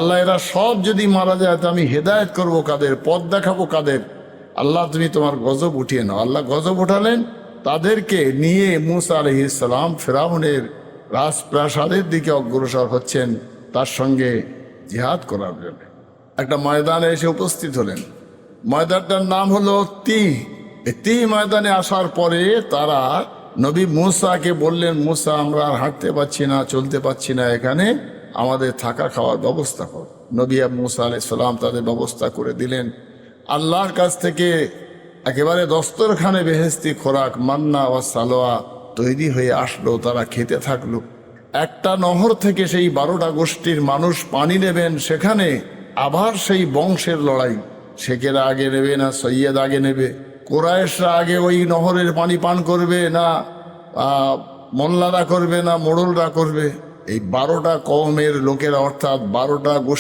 আল্লাহ এরা সব যদি মারা যায় তো আমি হেদায়েত করবো কাদের, পথ দেখাবো কাদের? আল্লাহ তুমি তোমার গজব উঠিয়ে নাও। আল্লাহ গজব উঠালেন, তাদেরকে নিয়ে মুসা আলাইহিস সালাম ফিরআউনের রাজপ্রাসাদের দিকে অগ্রসর হচ্ছেন তার সঙ্গে জিহাদ করার জন্য। একটা ময়দানে এসে উপস্থিত হলেন। ময়দানটার নাম হলো তি ময়দানে আসার পরে তারা নবী মুসাকে বললেন, মুসা আমরা আর হাঁটতে পারছি না, চলতে পারছি না, এখানে আমাদের থাকা খাওয়ার ব্যবস্থা কর। নবী মুসা আলাইহিস সালাম তাদের ব্যবস্থা করে দিলেন। আল্লাহর কাছ থেকে একেবারে দস্তরখানে বেহেশতি খোরাক মান্না ও সালোয়া তৈরি হয়ে আসলো, তারা খেতে থাকলো। একটা নহর থেকে সেই 12টা গোষ্ঠীর মানুষ পানি নেবেন, সেখানে আবার সেই বংশের লড়াই। শেখেরা আগে নেবে না সৈয়দ আগে নেবে, কোরাইশরা আগে ওই নহরের পানি পান করবে না মোল্লারা করবে না মোড়লরা করবে। এই 12টা কওমের লোকেরা অর্থাৎ 12টা গোষ্ঠী